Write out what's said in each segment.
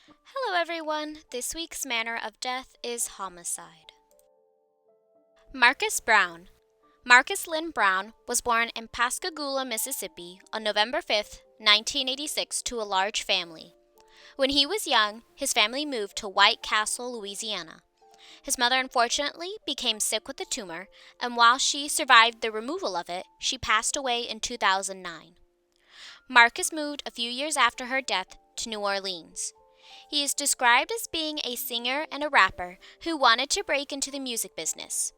Hello, everyone. This week's manner of death is homicide. Marcus Brown. Marcus Lynn Brown was born in Pascagoula, Mississippi on November 5, 1986, to a large family. When he was young, his family moved to White Castle, Louisiana. His mother unfortunately became sick with a tumor, and while she survived the removal of it, she passed away in 2009. Marcus moved a few years after her death to New Orleans. He is described as being a singer and a rapper who wanted to break into the music business.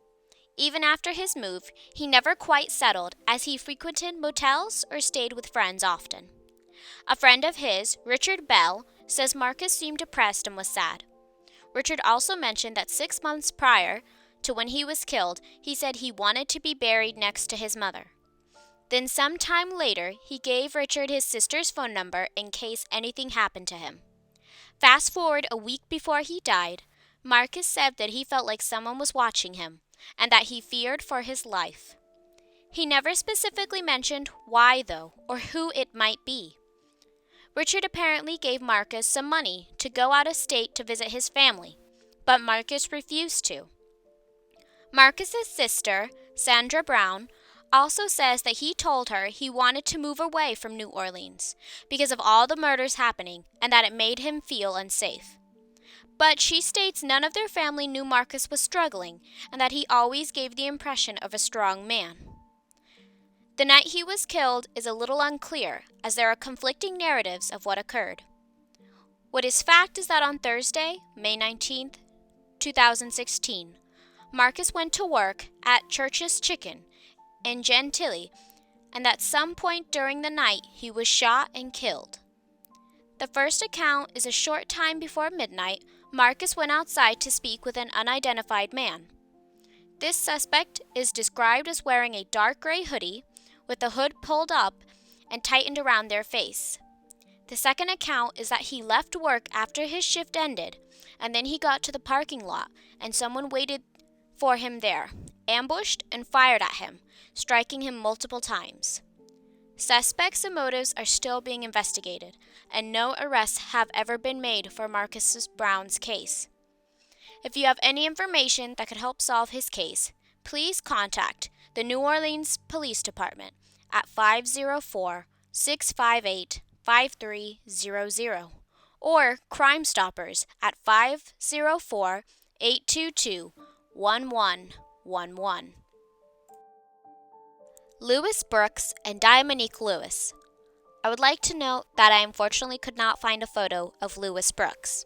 Even after his move, he never quite settled as he frequented motels or stayed with friends often. A friend of his, Richard Bell, says Marcus seemed depressed and was sad. Richard also mentioned that 6 months prior to when he was killed, he said he wanted to be buried next to his mother. Then some time later, he gave Richard his sister's phone number in case anything happened to him. Fast forward a week before he died, Marcus said that he felt like someone was watching him and that he feared for his life. He never specifically mentioned why, though, or who it might be. Richard apparently gave Marcus some money to go out of state to visit his family, but Marcus refused to. Marcus's sister, Sandra Brown, also says that he told her he wanted to move away from New Orleans because of all the murders happening and that it made him feel unsafe. But she states none of their family knew Marcus was struggling and that he always gave the impression of a strong man. The night he was killed is a little unclear as there are conflicting narratives of what occurred. What is fact is that on Thursday, May 19th, 2016, Marcus went to work at Church's Chicken in Gentilly, and at some point during the night he was shot and killed. The first account is a short time before midnight, Marcus went outside to speak with an unidentified man. This suspect is described as wearing a dark gray hoodie with the hood pulled up and tightened around their face. The second account is that he left work after his shift ended, and then he got to the parking lot and someone waited for him there, ambushed and fired at him, striking him multiple times. Suspects and motives are still being investigated, and no arrests have ever been made for Marcus Brown's case. If you have any information that could help solve his case, please contact the New Orleans Police Department at 504-658-5300 or Crime Stoppers at 504-822-1111. Louis Brooks and Diamonique Lewis. I would like to note that I unfortunately could not find a photo of Louis Brooks.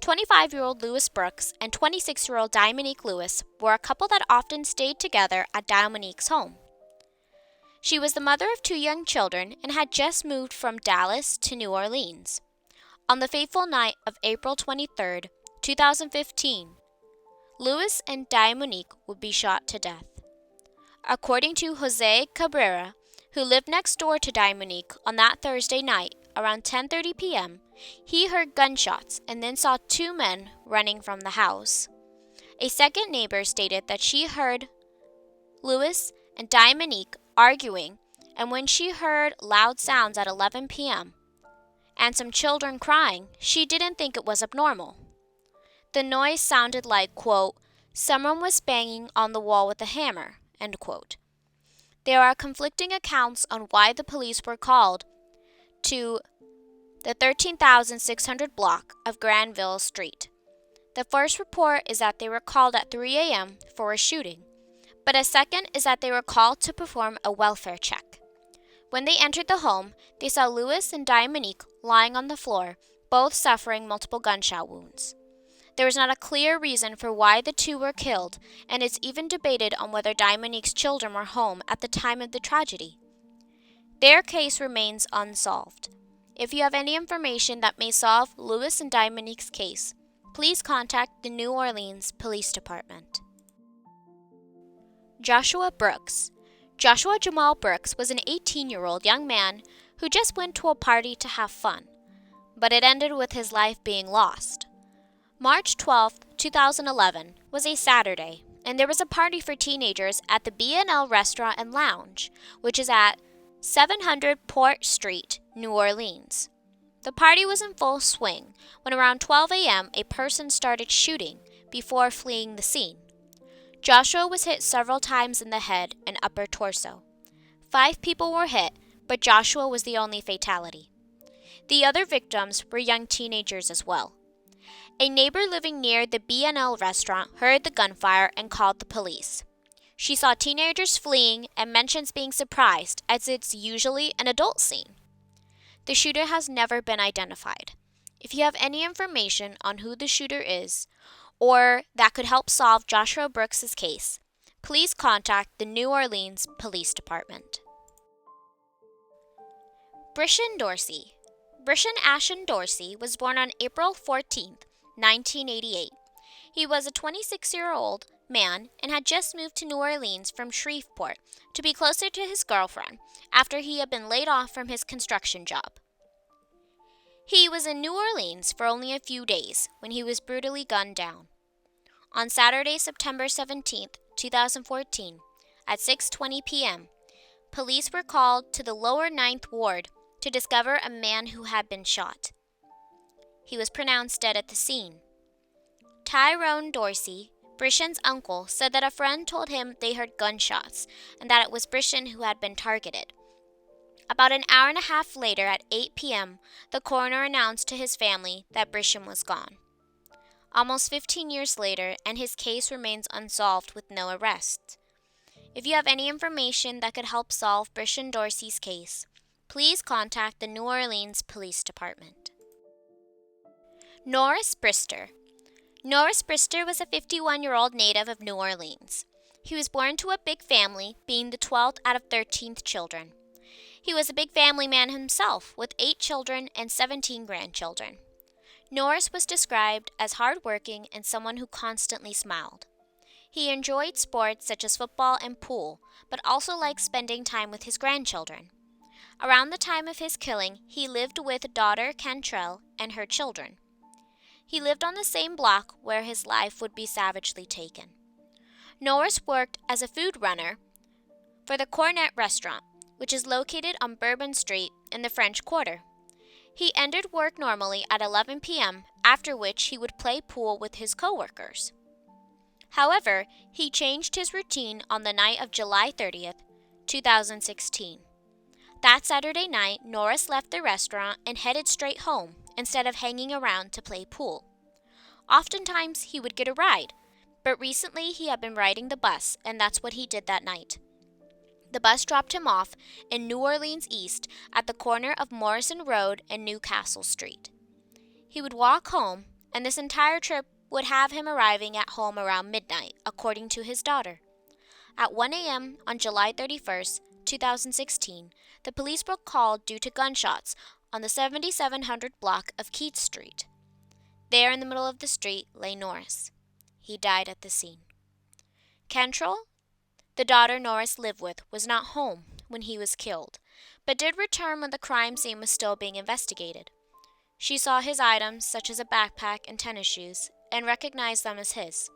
25-year-old Louis Brooks and 26-year-old Diamonique Lewis were a couple that often stayed together at Diamonique's home. She was the mother of 2 young children and had just moved from Dallas to New Orleans. On the fateful night of April 23, 2015, Louis and Diamonique would be shot to death. According to Jose Cabrera, who lived next door to Diamonique on that Thursday night around 10:30 p.m., he heard gunshots and then saw 2 men running from the house. A second neighbor stated that she heard Louis and Diamonique arguing, and when she heard loud sounds at 11 p.m. and some children crying, she didn't think it was abnormal. The noise sounded like, quote, someone was banging on the wall with a hammer, end quote. There are conflicting accounts on why the police were called to the 13,600 block of Granville Street. The first report is that they were called at 3 a.m. for a shooting, but a second is that they were called to perform a welfare check. When they entered the home, they saw Louis and Diamonique lying on the floor, both suffering multiple gunshot wounds. There is not a clear reason for why the 2 were killed, and it's even debated on whether Diamonique's children were home at the time of the tragedy. Their case remains unsolved. If you have any information that may solve Louis and Diamonique's case, please contact the New Orleans Police Department. Joshua Brooks. Joshua Jamal Brooks was an 18-year-old young man who just went to a party to have fun, but it ended with his life being lost. March 12, 2011 was a Saturday, and there was a party for teenagers at the B&L Restaurant and Lounge, which is at 700 Port Street, New Orleans. The party was in full swing when around 12 a.m. a person started shooting before fleeing the scene. Joshua was hit several times in the head and upper torso. 5 people were hit, but Joshua was the only fatality. The other victims were young teenagers as well. A neighbor living near the B&L restaurant heard the gunfire and called the police. She saw teenagers fleeing and mentions being surprised, as it's usually an adult scene. The shooter has never been identified. If you have any information on who the shooter is, or that could help solve Joshua Brooks' case, please contact the New Orleans Police Department. Brishen Dorsey. Brishen Ashen Dorsey was born on April 14, 1988. He was a 26-year-old man and had just moved to New Orleans from Shreveport to be closer to his girlfriend after he had been laid off from his construction job. He was in New Orleans for only a few days when he was brutally gunned down. On Saturday, September 17, 2014, at 6:20 p.m., police were called to the lower 9th Ward to discover a man who had been shot. He was pronounced dead at the scene. Tyrone Dorsey, Brishen's uncle, said that a friend told him they heard gunshots and that it was Brishen who had been targeted. About an hour and a half later, at 8 p.m., the coroner announced to his family that Brishen was gone. Almost 15 years later, and his case remains unsolved with no arrests. If you have any information that could help solve Brishen Dorsey's case, please contact the New Orleans Police Department. Norris Brister. Norris Brister was a 51-year-old native of New Orleans. He was born to a big family, being the 12th out of 13 children. He was a big family man himself, with 8 children and 17 grandchildren. Norris was described as hardworking and someone who constantly smiled. He enjoyed sports such as football and pool, but also liked spending time with his grandchildren. Around the time of his killing, he lived with daughter Cantrell and her children. He lived on the same block where his life would be savagely taken. Norris worked as a food runner for the Cornet restaurant, which is located on Bourbon Street in the French Quarter. He ended work normally at 11 p.m., after which he would play pool with his coworkers. However, he changed his routine on the night of July 30th, 2016. That Saturday night, Norris left the restaurant and headed straight home instead of hanging around to play pool. Oftentimes, he would get a ride, but recently he had been riding the bus, and that's what he did that night. The bus dropped him off in New Orleans East at the corner of Morrison Road and Newcastle Street. He would walk home, and this entire trip would have him arriving at home around midnight, according to his daughter. At 1 a.m. on July 31st, 2016, the police were called due to gunshots on the 7700 block of Keats Street. There in the middle of the street lay Norris. He died at the scene. Cantrell, the daughter Norris lived with, was not home when he was killed, but did return when the crime scene was still being investigated. She saw his items, such as a backpack and tennis shoes, and recognized them as his.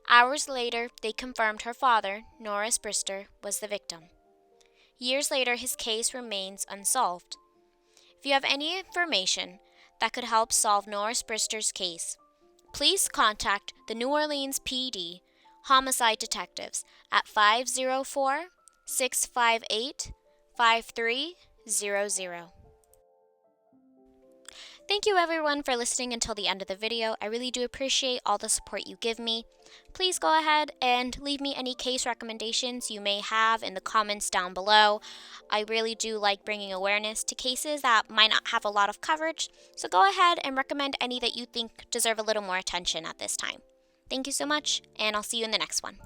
Hours later, they confirmed her father, Norris Brister, was the victim. Years later, his case remains unsolved. If you have any information that could help solve Norris Brister's case, please contact the New Orleans PD homicide detectives at 504-658-5300. Thank you everyone for listening until the end of the video. I really do appreciate all the support you give me. Please go ahead and leave me any case recommendations you may have in the comments down below. I really do like bringing awareness to cases that might not have a lot of coverage, so go ahead and recommend any that you think deserve a little more attention at this time. Thank you so much, and I'll see you in the next one.